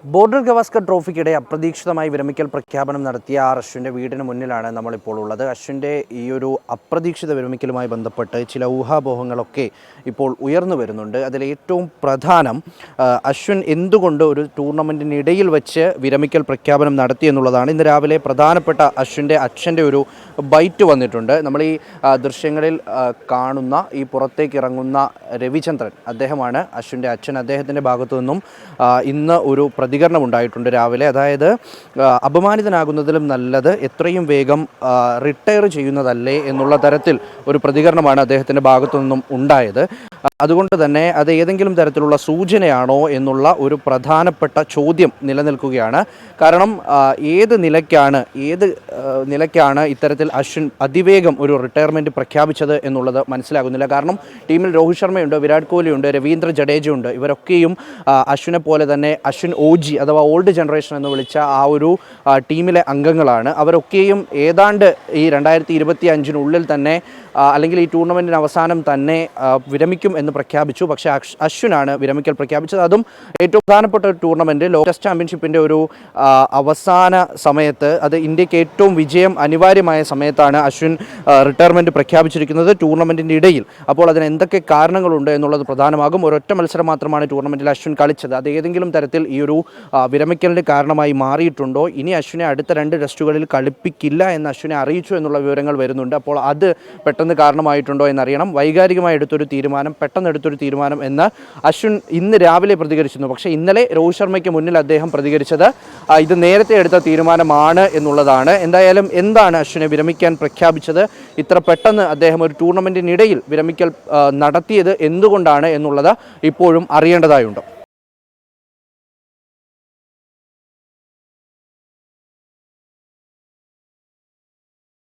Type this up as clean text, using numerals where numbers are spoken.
Border Gavaskar ട്രോഫിക്കിടെ അപ്രതീക്ഷിതമായി വിരമിക്കൽ പ്രഖ്യാപനം നടത്തിയ അശ്വിൻ്റെ വീടിന് മുന്നിലാണ് നമ്മളിപ്പോൾ ഉള്ളത്. അശ്വിൻ്റെ ഈ ഒരു അപ്രതീക്ഷിത വിരമിക്കലുമായി ബന്ധപ്പെട്ട് ചില ഊഹാപോഹങ്ങളൊക്കെ ഇപ്പോൾ ഉയർന്നു വരുന്നുണ്ട്. അതിലേറ്റവും പ്രധാനം അശ്വിൻ എന്തുകൊണ്ട് ഒരു ടൂർണമെൻറ്റിനിടയിൽ വെച്ച് വിരമിക്കൽ പ്രഖ്യാപനം നടത്തി എന്നുള്ളതാണ്. ഇന്ന് രാവിലെ പ്രധാനപ്പെട്ട അശ്വിൻ്റെ അച്ഛൻ്റെ ഒരു ബൈറ്റ് വന്നിട്ടുണ്ട്. നമ്മൾ ഈ ദൃശ്യങ്ങളിൽ കാണുന്ന ഈ പുറത്തേക്ക് ഇറങ്ങുന്ന രവിചന്ദ്രൻ, അദ്ദേഹമാണ് അശ്വിൻ്റെ അച്ഛൻ. അദ്ദേഹത്തിൻ്റെ ഭാഗത്തു നിന്നും ഇന്ന് ഒരു പ്രതികരണം ഉണ്ടായിട്ടുണ്ട് രാവിലെ. അതായത് അപമാനിതനാകുന്നതിലും നല്ലത് എത്രയും വേഗം റിട്ടയർ ചെയ്യുന്നതല്ലേ എന്നുള്ള തരത്തിൽ ഒരു പ്രതികരണമാണ് അദ്ദേഹത്തിൻ്റെ ഭാഗത്തു നിന്നും ഉണ്ടായത്. അതുകൊണ്ട് തന്നെ അത് ഏതെങ്കിലും തരത്തിലുള്ള സൂചനയാണോ എന്നുള്ള ഒരു പ്രധാനപ്പെട്ട ചോദ്യം നിലനിൽക്കുകയാണ്. കാരണം ഏത് നിലയ്ക്കാണ് ഇത്തരത്തിൽ അശ്വിൻ അതിവേഗം ഒരു റിട്ടയർമെൻറ്റ് പ്രഖ്യാപിച്ചത് എന്നുള്ളത് മനസ്സിലാകുന്നില്ല. കാരണം ടീമിൽ രോഹിത് ശർമ്മയുണ്ട്, വിരാട് കോഹ്ലിയുണ്ട്, രവീന്ദ്ര ജഡേജയുണ്ട്. ഇവരൊക്കെയും അശ്വിനെ പോലെ തന്നെ അശ്വിൻ OG അഥവാ ഓൾഡ് ജനറേഷൻ എന്ന് വിളിച്ച ആ ഒരു ടീമിലെ അംഗങ്ങളാണ്. അവരൊക്കെയും ഏതാണ്ട് ഈ 2025 തന്നെ അല്ലെങ്കിൽ ഈ ടൂർണമെൻറ്റിന് അവസാനം തന്നെ വിരമിക്കും എന്ന് പ്രഖ്യാപിച്ചു. പക്ഷേ അശ്വിനാണ് വിരമിക്കൽ പ്രഖ്യാപിച്ചത്. അതും ഏറ്റവും പ്രധാനപ്പെട്ട ഒരു ടൂർണമെൻറ്റ്, ലോക ടെസ്റ്റ് ചാമ്പ്യൻഷിപ്പിൻ്റെ ഒരു അവസാന സമയത്ത്, അത് ഇന്ത്യക്ക് ഏറ്റവും വിജയം അനിവാര്യമായ സമയത്താണ് അശ്വിൻ റിട്ടയർമെൻറ്റ് പ്രഖ്യാപിച്ചിരിക്കുന്നത് ടൂർണമെൻറ്റിൻ്റെ ഇടയിൽ. അപ്പോൾ അതിന് എന്തൊക്കെ കാരണങ്ങളുണ്ട് എന്നുള്ളത് പ്രധാനമാകും. ഒരൊറ്റ മത്സരം മാത്രമാണ് ടൂർണമെൻറ്റിൽ അശ്വിൻ കളിച്ചത്. അത് ഏതെങ്കിലും തരത്തിൽ ഈ ഒരു വിരമിക്കലിൻ്റെ കാരണമായി മാറിയിട്ടുണ്ടോ? ഇനി അശ്വിനെ അടുത്ത 2 ടെസ്റ്റുകളിൽ കളിപ്പിക്കില്ല എന്ന് അശ്വിനെ അറിയിച്ചു എന്നുള്ള വിവരങ്ങൾ വരുന്നുണ്ട്. അപ്പോൾ അത് പെട്ടെന്ന് കാരണമായിട്ടുണ്ടോ എന്നറിയണം. വൈകാരികമായി പെട്ടെന്ന് എടുത്തൊരു തീരുമാനം എന്ന് അശ്വിൻ ഇന്ന് രാവിലെ പ്രതികരിച്ചിരുന്നു. പക്ഷേ ഇന്നലെ രോഹിത് ശർമ്മയ്ക്ക് മുന്നിൽ അദ്ദേഹം പ്രതികരിച്ചത് ഇത് നേരത്തെ എടുത്ത തീരുമാനമാണ് എന്നുള്ളതാണ്. എന്തായാലും എന്താണ് അശ്വിനെ വിരമിക്കാൻ പ്രഖ്യാപിച്ചത്? ഇത്ര പെട്ടെന്ന് അദ്ദേഹം ഒരു ടൂർണമെൻറ്റിനിടയിൽ വിരമിക്കൽ നടത്തിയത് എന്തുകൊണ്ടാണ് എന്നുള്ളത് ഇപ്പോഴും അറിയേണ്ടതായുണ്ട്.